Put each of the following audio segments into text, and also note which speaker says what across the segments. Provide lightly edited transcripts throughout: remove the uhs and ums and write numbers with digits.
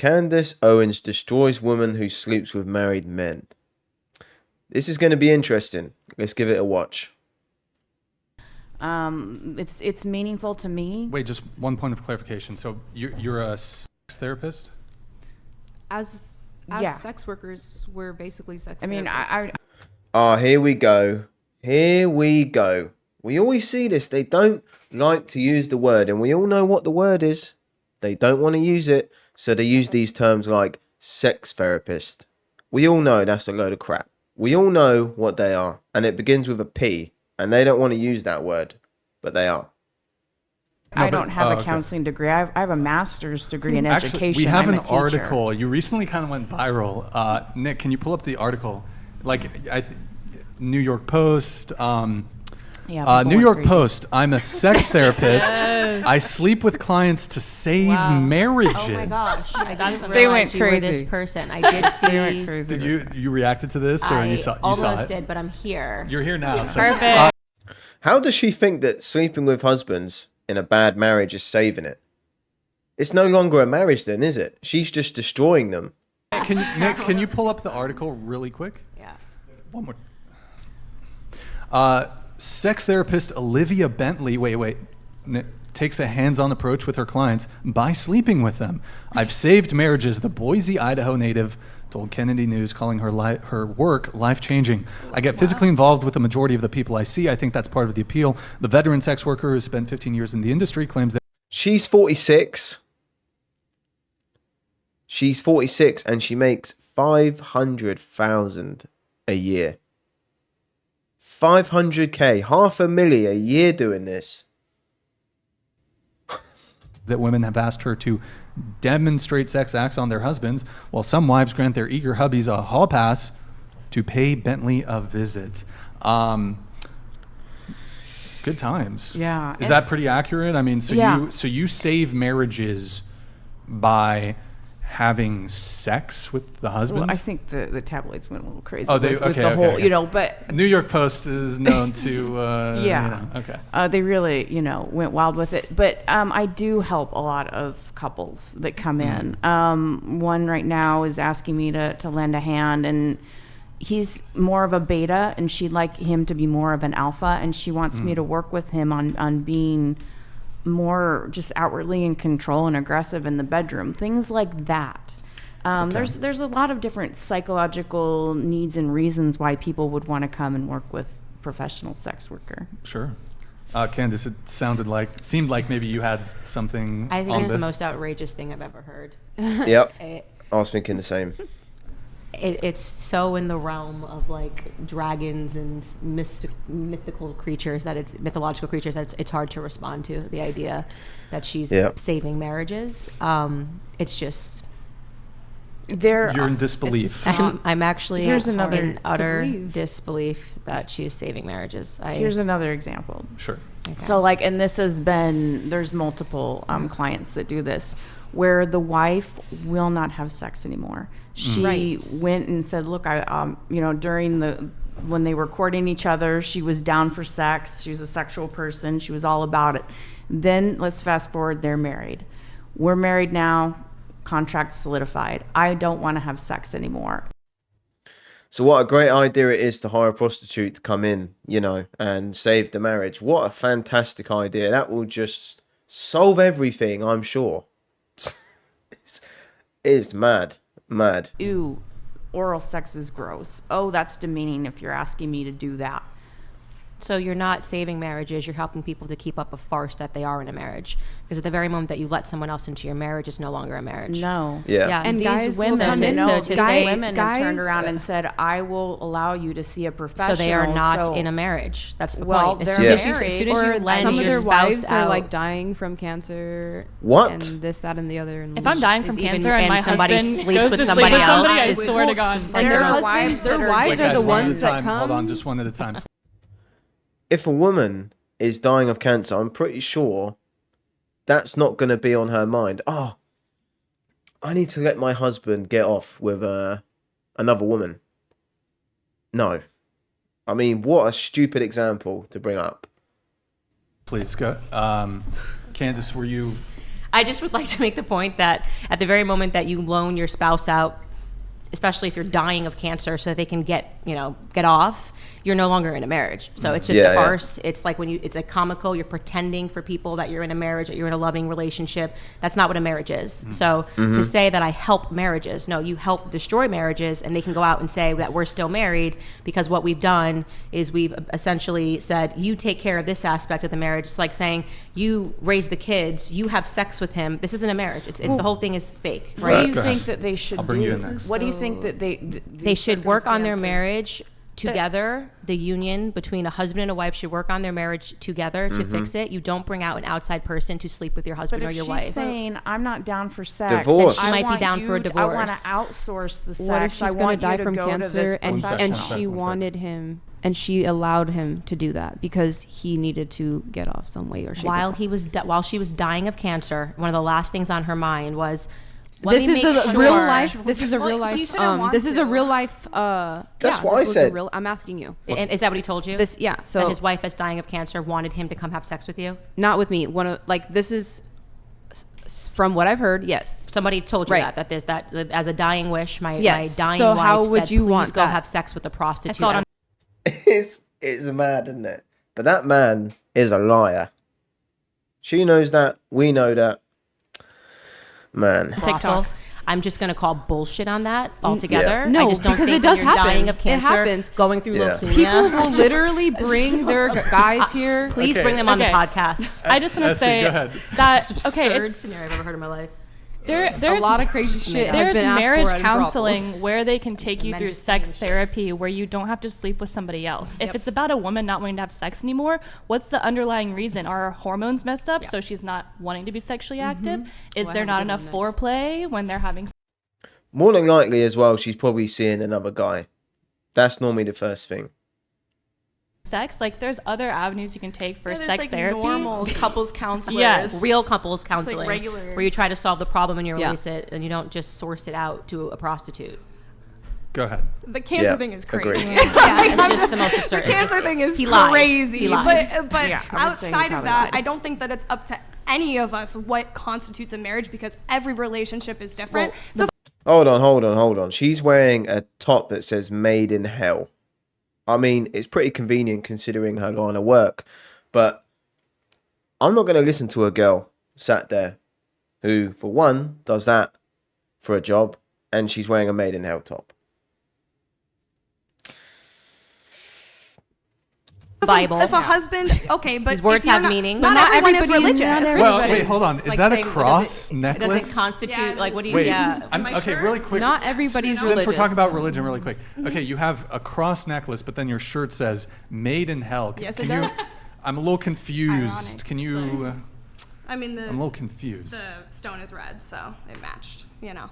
Speaker 1: Candace Owens destroys woman who sleeps with married men. This is going to be interesting. Let's give it a watch.
Speaker 2: It's meaningful to me.
Speaker 3: Wait, just one point of clarification. So you're a sex therapist?
Speaker 4: As
Speaker 2: Yeah.
Speaker 4: sex workers, we're basically sex
Speaker 2: I mean,
Speaker 4: therapists.
Speaker 1: Here we go. Here we go. We always see this. They don't like to use the word, and we all know what the word is. They don't want to use it, so they use these terms like sex therapist. We all know that's a load of crap. We all know what they are, and it begins with a P, and they don't want to use that word, but they are.
Speaker 2: I don't have a counseling degree. I have a master's degree in education.
Speaker 3: Actually, we have
Speaker 2: I'm
Speaker 3: an
Speaker 2: a teacher.
Speaker 3: article. You recently kind of went viral. Nick, can you pull up the article? Like, New York Post. New York Post. I'm a sex therapist.
Speaker 4: Yes.
Speaker 3: I sleep with clients to save marriages.
Speaker 5: Oh my gosh! I didn't
Speaker 2: They
Speaker 5: realize
Speaker 2: went
Speaker 5: you were
Speaker 2: crazy.
Speaker 5: this person. I did see.
Speaker 2: They went crazy.
Speaker 3: Did you reacted to this, or you saw
Speaker 5: almost
Speaker 3: it?
Speaker 5: did, but I'm here.
Speaker 3: You're here now. So,
Speaker 4: Perfect.
Speaker 1: How does she think that sleeping with husbands in a bad marriage is saving it? It's no longer a marriage then, is it? She's just destroying them.
Speaker 3: Nick, can you pull up the article really quick?
Speaker 5: Yeah.
Speaker 3: One more. Sex therapist Olivia Bentley, takes a hands-on approach with her clients by sleeping with them. I've saved marriages, the Boise, Idaho native told Kennedy News, calling her work life-changing. I get physically involved with the majority of the people I see. I think that's part of the appeal. The veteran sex worker who spent 15 years in the industry claims that
Speaker 1: She's 46. She's 46 and she makes $500,000 a year. 500K, $500,000 a year doing this.
Speaker 3: that women have asked her to demonstrate sex acts on their husbands, while some wives grant their eager hubbies a hall pass to pay Bentley a visit. Good times.
Speaker 2: Yeah.
Speaker 3: Is that pretty accurate? I mean,
Speaker 2: Yeah.
Speaker 3: you save marriages by having sex with the husband?
Speaker 2: Well, I think the tabloids went a little crazy.
Speaker 3: Oh, they-
Speaker 2: with
Speaker 3: okay,
Speaker 2: the
Speaker 3: okay,
Speaker 2: whole,
Speaker 3: okay.
Speaker 2: you know, but
Speaker 3: New York Post is known to
Speaker 2: yeah.
Speaker 3: okay.
Speaker 2: They really, went wild with it. But I do help a lot of couples that come in. One right now is asking me to lend a hand, and he's more of a beta, and she'd like him to be more of an alpha, and she wants me to work with him on being more just outwardly in control and aggressive in the bedroom, things like that. There's a lot of different psychological needs and reasons why people would want to come and work with professional sex worker.
Speaker 3: Sure. Candace, it seemed like maybe you had something
Speaker 5: I think
Speaker 3: on
Speaker 5: it's
Speaker 3: this.
Speaker 5: the most outrageous thing I've ever heard.
Speaker 1: Yep. I was thinking the same.
Speaker 5: It's so in the realm of like dragons and mythological creatures that it's hard to respond to. The idea that she's saving marriages, it's just
Speaker 3: You're in disbelief.
Speaker 5: I'm actually
Speaker 2: Here's another
Speaker 5: in utter
Speaker 4: believe.
Speaker 5: disbelief that she is saving marriages.
Speaker 2: Here's another example.
Speaker 3: Sure.
Speaker 5: Okay.
Speaker 2: So and this there's multiple clients that do this, where the wife will not have sex anymore. She
Speaker 5: Right.
Speaker 2: went and said, look, when they were courting each other, she was down for sex. She was a sexual person. She was all about it. Then let's fast forward, they're married. We're married now, contract solidified. I don't want to have sex anymore.
Speaker 1: So what a great idea it is to hire a prostitute to come in, and save the marriage. What a fantastic idea. That will just solve everything, I'm sure. It's mad.
Speaker 2: Ew, oral sex is gross. Oh, that's demeaning if you're asking me to do that.
Speaker 5: So you're not saving marriages, you're helping people to keep up a farce that they are in a marriage. Because at the very moment that you let someone else into your marriage, it's no longer a marriage.
Speaker 2: No.
Speaker 1: Yeah.
Speaker 5: Yes.
Speaker 4: And
Speaker 2: These
Speaker 4: guys will
Speaker 2: women,
Speaker 4: come in.
Speaker 2: these women have turned around and said, I will allow you to see a professional.
Speaker 5: So they are not in a marriage. That's the
Speaker 2: Well,
Speaker 5: point.
Speaker 2: they're
Speaker 5: As
Speaker 2: married.
Speaker 5: soon as
Speaker 4: Or
Speaker 5: you lend
Speaker 4: some of
Speaker 5: your
Speaker 4: their
Speaker 5: spouse
Speaker 4: wives
Speaker 5: out,
Speaker 4: are like dying from cancer.
Speaker 1: What?
Speaker 4: And this, that, and the other. And
Speaker 6: If I'm dying from
Speaker 5: Is even-
Speaker 6: cancer and my
Speaker 5: and somebody
Speaker 6: husband
Speaker 5: sleeps
Speaker 6: goes
Speaker 5: with
Speaker 6: to
Speaker 5: somebody
Speaker 6: sleep with somebody, I
Speaker 5: else,
Speaker 6: swear to God.
Speaker 4: and their
Speaker 2: There are
Speaker 4: husbands,
Speaker 2: wives
Speaker 4: their
Speaker 2: that are-
Speaker 4: wives
Speaker 3: Wait,
Speaker 4: are
Speaker 3: guys,
Speaker 4: the
Speaker 3: one at
Speaker 4: ones
Speaker 3: a time.
Speaker 4: that come.
Speaker 3: Hold on, just one at a time.
Speaker 1: If a woman is dying of cancer, I'm pretty sure that's not going to be on her mind. Oh, I need to let my husband get off with another woman. No. I mean, what a stupid example to bring up.
Speaker 3: Please go. Candace, were you
Speaker 5: I just would like to make the point that at the very moment that you loan your spouse out, especially if you're dying of cancer, so that they can get off, you're no longer in a marriage. So it's just a farce. It's like it's a comical. You're pretending for people that you're in a marriage, that you're in a loving relationship. That's not what a marriage is. So to say that I help marriages, no, you help destroy marriages, and they can go out and say that we're still married because what we've done is we've essentially said, you take care of this aspect of the marriage. It's like saying you raise the kids, you have sex with him. This isn't a marriage. It's the whole thing is fake,
Speaker 2: What
Speaker 5: right?
Speaker 2: do you think that they should
Speaker 3: I'll bring
Speaker 2: do?
Speaker 3: you in next.
Speaker 2: What do you think that
Speaker 5: They should work on their
Speaker 2: circumstances-
Speaker 5: marriage together. The union between a husband and a wife should work on their marriage together to fix it. You don't bring out an outside person to sleep with your husband
Speaker 2: But
Speaker 5: or
Speaker 2: if
Speaker 5: your
Speaker 2: she's
Speaker 5: wife.
Speaker 2: saying I'm not down for sex,
Speaker 1: Divorce.
Speaker 2: I
Speaker 5: She might be
Speaker 2: want
Speaker 5: down for a
Speaker 2: you to- I want to
Speaker 5: divorce.
Speaker 2: outsource the sex.
Speaker 4: What if she's
Speaker 2: I
Speaker 4: going to
Speaker 2: want
Speaker 4: die
Speaker 2: you to
Speaker 4: from
Speaker 2: go to
Speaker 4: cancer
Speaker 2: this
Speaker 4: and
Speaker 2: professional.
Speaker 4: she wanted him and she allowed him to do that because he needed to get off some way or shape?
Speaker 5: While she was dying of cancer, one of the last things on her mind was,
Speaker 4: This is a real life. This is a
Speaker 2: Well,
Speaker 4: real
Speaker 2: he
Speaker 4: life.
Speaker 2: shouldn't want
Speaker 4: This is a
Speaker 2: to.
Speaker 4: real life.
Speaker 1: That's
Speaker 4: yeah,
Speaker 1: what I
Speaker 4: this was a
Speaker 1: said.
Speaker 4: I'm asking you.
Speaker 5: And is that what he told you?
Speaker 4: This, yeah.
Speaker 5: That
Speaker 4: So
Speaker 5: his wife that's dying of cancer wanted him to come have sex with you?
Speaker 4: not with me. This is from what I've heard. Yes.
Speaker 5: Somebody told you
Speaker 4: Right.
Speaker 5: that there's that as a dying wish. My
Speaker 4: Yes.
Speaker 5: dying
Speaker 4: So
Speaker 5: wife
Speaker 4: how would
Speaker 5: said,
Speaker 4: you
Speaker 5: please
Speaker 4: want
Speaker 5: go
Speaker 4: that?
Speaker 5: have sex with a prostitute.
Speaker 6: I saw it on
Speaker 1: It's mad, isn't it? But that man is a liar. She knows that. We know that. Man.
Speaker 5: TikTok. I'm just going to call bullshit on that altogether.
Speaker 4: No,
Speaker 5: I just don't
Speaker 4: because
Speaker 5: think
Speaker 4: it does
Speaker 5: when you're
Speaker 4: happen.
Speaker 5: dying of
Speaker 4: It
Speaker 5: cancer,
Speaker 4: happens.
Speaker 5: going through
Speaker 1: Yeah.
Speaker 5: leukemia.
Speaker 4: People will literally bring their guys here.
Speaker 5: Please
Speaker 3: Okay.
Speaker 5: bring them on the
Speaker 6: Okay.
Speaker 5: podcast.
Speaker 6: I just want to
Speaker 3: Essie,
Speaker 6: say
Speaker 3: go ahead.
Speaker 6: that
Speaker 5: Absurd
Speaker 6: it's
Speaker 5: scenario I've ever heard in my life.
Speaker 6: there's
Speaker 4: a lot of crazy shit has
Speaker 6: There's
Speaker 4: been asked
Speaker 6: marriage
Speaker 4: for in brothels.
Speaker 6: counseling where they can take you
Speaker 5: men
Speaker 6: through
Speaker 5: just
Speaker 6: sex
Speaker 5: saying shit.
Speaker 6: therapy where you don't have to sleep with somebody else. If it's about a woman not wanting to have sex anymore, what's the underlying reason? Are her hormones messed up so she's not wanting to be sexually active? Is
Speaker 4: Oh, I
Speaker 6: there
Speaker 4: have
Speaker 6: not
Speaker 4: a good
Speaker 6: enough
Speaker 4: one next.
Speaker 6: foreplay when they're having
Speaker 1: More than likely as well, she's probably seeing another guy. That's normally the first thing.
Speaker 6: sex? Like there's other avenues you can take for
Speaker 7: Yeah, there's
Speaker 6: sex
Speaker 7: like
Speaker 6: therapy.
Speaker 7: normal couples counselors.
Speaker 6: Yes.
Speaker 5: Real couples counseling,
Speaker 7: regular.
Speaker 5: where you try to solve the problem and you
Speaker 4: Yeah.
Speaker 5: release it, and you don't just source it out to a prostitute.
Speaker 3: Go ahead.
Speaker 7: The cancer
Speaker 1: Yeah,
Speaker 7: thing is
Speaker 1: agreed.
Speaker 7: crazy.
Speaker 5: It's just the most absurd.
Speaker 7: The cancer thing is
Speaker 5: He lied.
Speaker 7: crazy.
Speaker 5: He lied.
Speaker 7: But
Speaker 2: Yeah, I would say he
Speaker 7: outside of
Speaker 2: probably
Speaker 7: that,
Speaker 2: lied.
Speaker 7: I don't think that it's up to any of us what constitutes a marriage because every relationship is different. So
Speaker 1: Hold on. She's wearing a top that says "Made in Hell." I mean, it's pretty convenient considering her going to work, but I'm not going to listen to a girl sat there who, for one, does that for a job, and she's wearing a "Made in Hell" top.
Speaker 5: Bible.
Speaker 7: if a husband, okay, but
Speaker 5: These words
Speaker 7: if you're
Speaker 5: have
Speaker 7: not,
Speaker 5: meaning.
Speaker 7: Not,
Speaker 5: But not
Speaker 7: everyone is
Speaker 4: everybody's-
Speaker 7: religious.
Speaker 4: not
Speaker 3: Well,
Speaker 4: everybody's
Speaker 3: wait, hold on. Is
Speaker 5: Like
Speaker 3: that a
Speaker 5: saying,
Speaker 3: cross
Speaker 5: It
Speaker 3: necklace?
Speaker 5: doesn't constitute,
Speaker 7: Yeah,
Speaker 5: like, what do you,
Speaker 3: Wait,
Speaker 5: yeah.
Speaker 3: okay, really quick.
Speaker 4: Not everybody's
Speaker 3: Since we're
Speaker 4: religious.
Speaker 3: talking about religion really quick. Okay, you have a cross necklace, but then your shirt says "Made in Hell."
Speaker 7: Yes,
Speaker 3: Can
Speaker 7: it
Speaker 3: you,
Speaker 7: does.
Speaker 3: I'm a little confused.
Speaker 7: Ironic,
Speaker 3: Can you?
Speaker 7: I mean,
Speaker 3: I'm a little confused.
Speaker 7: the stone is red, so it matched, you know.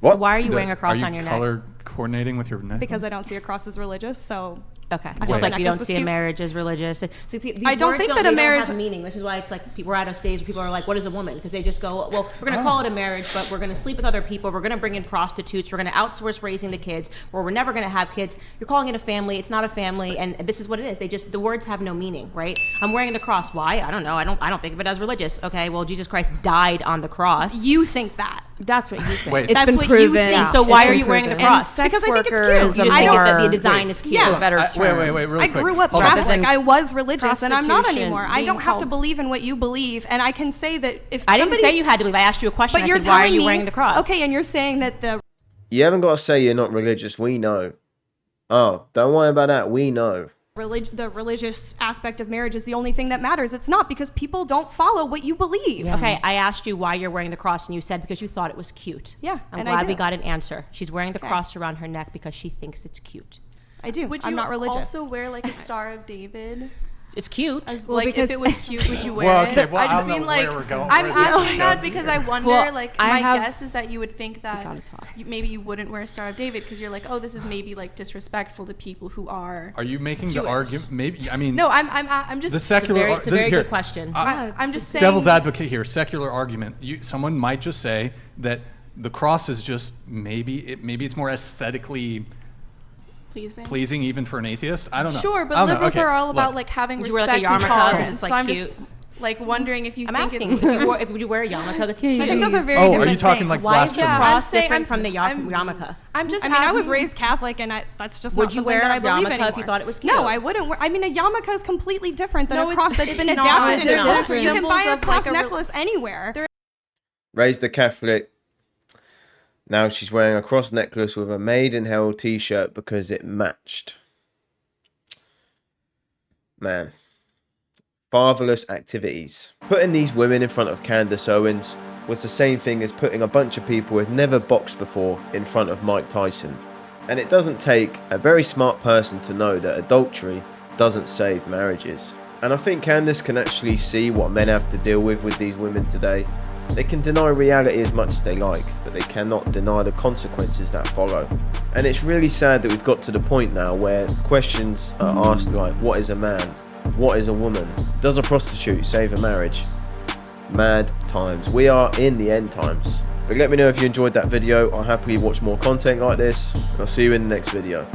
Speaker 1: What?
Speaker 5: Why are you
Speaker 3: The-
Speaker 5: wearing a cross
Speaker 3: are
Speaker 5: on your
Speaker 3: you
Speaker 5: neck?
Speaker 3: color coordinating with your necklace?
Speaker 7: Because I don't see a cross as religious, so
Speaker 5: Okay.
Speaker 7: I
Speaker 5: Just
Speaker 7: thought
Speaker 5: like
Speaker 7: the
Speaker 5: you
Speaker 7: necklace
Speaker 5: don't
Speaker 7: was
Speaker 5: see a
Speaker 7: cute.
Speaker 5: marriage as religious. So these
Speaker 7: I don't
Speaker 5: words
Speaker 7: think that
Speaker 5: they
Speaker 7: a
Speaker 5: don't
Speaker 7: marriage-
Speaker 5: have meaning. This is why it's like we're at a stage where people are like, what is a woman? Because they just go, well, we're going to call it a marriage, but we're going to sleep with other people. We're going to bring in prostitutes. We're going to outsource raising the kids, or we're never going to have kids. You're calling it a family. It's not a family. And this is what it is. The words have no meaning, right? I'm wearing the cross. Why? I don't know. I don't think of it as religious. Okay. Well, Jesus Christ died on the cross.
Speaker 7: you think that.
Speaker 2: That's what you think.
Speaker 3: Wait.
Speaker 4: It's
Speaker 7: That's
Speaker 4: been
Speaker 7: what you
Speaker 4: proven.
Speaker 7: think.
Speaker 5: So
Speaker 4: It's
Speaker 5: why
Speaker 4: been
Speaker 5: are you wearing the
Speaker 4: proven.
Speaker 5: cross?
Speaker 2: And sex
Speaker 7: Because I think it's
Speaker 2: worker
Speaker 7: cute.
Speaker 2: is a
Speaker 7: You
Speaker 5: I
Speaker 7: just
Speaker 5: think that
Speaker 2: more
Speaker 5: the design is cute.
Speaker 7: Yeah.
Speaker 2: better
Speaker 3: Wait,
Speaker 2: term.
Speaker 3: really
Speaker 7: I
Speaker 3: quick.
Speaker 7: grew up
Speaker 3: Hold on.
Speaker 7: Catholic.
Speaker 2: than
Speaker 7: I was religious, and I'm not
Speaker 2: prostitution
Speaker 7: anymore. I
Speaker 2: being
Speaker 7: don't have to
Speaker 2: called-
Speaker 7: believe in what you believe, and I can say that if
Speaker 5: I didn't say
Speaker 7: somebody's-
Speaker 5: you had to believe. I asked you a question.
Speaker 7: But
Speaker 5: I
Speaker 7: you're
Speaker 5: said, why are
Speaker 7: telling
Speaker 5: you
Speaker 7: me,
Speaker 5: wearing the cross?
Speaker 7: Okay, and you're saying that the
Speaker 1: You haven't got to say you're not religious. We know. Oh, don't worry about that. We know.
Speaker 7: the religious aspect of marriage is the only thing that matters. It's not, because people don't follow what you believe.
Speaker 5: Okay, I asked you why you're wearing the cross, and you said because you thought it was cute.
Speaker 7: Yeah,
Speaker 5: I'm
Speaker 7: and I
Speaker 5: glad we
Speaker 7: do.
Speaker 5: got an answer. She's wearing the cross around her neck because she thinks it's cute.
Speaker 7: I do.
Speaker 8: Would
Speaker 7: I'm
Speaker 8: you
Speaker 7: not religious.
Speaker 8: also wear like a Star of David?
Speaker 5: It's cute.
Speaker 8: As
Speaker 4: Well,
Speaker 8: like
Speaker 4: because-
Speaker 8: if it was cute, would you wear
Speaker 3: Well,
Speaker 8: it?
Speaker 3: okay, well,
Speaker 8: I
Speaker 3: I
Speaker 8: just
Speaker 3: don't know
Speaker 8: mean like
Speaker 3: where we're going-
Speaker 8: I'm
Speaker 3: where this is
Speaker 8: asking that
Speaker 3: going
Speaker 8: because
Speaker 3: here.
Speaker 8: I wonder.
Speaker 4: Well,
Speaker 8: like
Speaker 4: I
Speaker 8: my
Speaker 4: have-
Speaker 8: guess is that you would think that
Speaker 4: gotta talk.
Speaker 8: maybe you wouldn't wear a Star of David because you're like, oh, this is maybe like disrespectful to people who are.
Speaker 3: Are you making the
Speaker 8: Jewish.
Speaker 3: argument? Maybe. I mean.
Speaker 8: No, I'm just.
Speaker 3: The secular.
Speaker 5: It's a very good question.
Speaker 8: I'm just saying.
Speaker 3: Devil's advocate here. Secular argument. Someone might just say that the cross is just maybe it's more aesthetically pleasing even for an atheist. I don't know.
Speaker 8: Sure,
Speaker 3: I
Speaker 8: but
Speaker 3: don't know.
Speaker 8: liberals
Speaker 3: Okay,
Speaker 8: are all about
Speaker 3: look.
Speaker 8: like having
Speaker 5: Would you wear, like,
Speaker 8: respect
Speaker 5: a
Speaker 8: and
Speaker 5: yarmulke 'cause
Speaker 8: tolerance.
Speaker 5: it's,
Speaker 8: So
Speaker 5: like,
Speaker 8: I'm
Speaker 5: cute?
Speaker 8: just. like wondering if you
Speaker 5: I'm
Speaker 8: think
Speaker 5: asking
Speaker 8: it's.
Speaker 5: if would you wear a yarmulke? 'Cause
Speaker 7: I think those are very
Speaker 3: Oh,
Speaker 7: different
Speaker 3: are you talking
Speaker 7: things.
Speaker 3: like
Speaker 5: why is the
Speaker 3: blasphemy?
Speaker 5: cross
Speaker 8: saying-
Speaker 5: different
Speaker 8: I'm
Speaker 5: from the
Speaker 8: I'm-
Speaker 5: yarmulke?
Speaker 8: I'm just.
Speaker 7: I mean, I was
Speaker 8: asking-
Speaker 7: raised Catholic, and that's just
Speaker 5: Would
Speaker 7: not
Speaker 5: you
Speaker 7: something
Speaker 5: wear
Speaker 7: that
Speaker 5: a
Speaker 7: I believe
Speaker 5: yarmulke
Speaker 7: anymore.
Speaker 5: if you thought it was cute?
Speaker 7: No, I wouldn't. I mean, a yarmulke is completely different than
Speaker 8: No,
Speaker 7: a cross
Speaker 8: it's-
Speaker 7: that's been
Speaker 8: it's not.
Speaker 7: adapted
Speaker 8: They're
Speaker 7: into a
Speaker 8: different
Speaker 7: You can buy a
Speaker 8: symbols of,
Speaker 7: cross
Speaker 8: like, a re-
Speaker 7: necklace anywhere.
Speaker 1: Raised a Catholic. Now she's wearing a cross necklace with a Made in Hell t-shirt because it matched. Man. Fatherless activities. Putting these women in front of Candace Owens was the same thing as putting a bunch of people who've never boxed before in front of Mike Tyson. And it doesn't take a very smart person to know that adultery doesn't save marriages. And I think Candace can actually see what men have to deal with these women today. They can deny reality as much as they like, but they cannot deny the consequences that follow. And it's really sad that we've got to the point now where questions are asked like, what is a man? What is a woman? Does a prostitute save a marriage? Mad times. We are in the end times. But let me know if you enjoyed that video. I'll happily watch more content like this. I'll see you in the next video.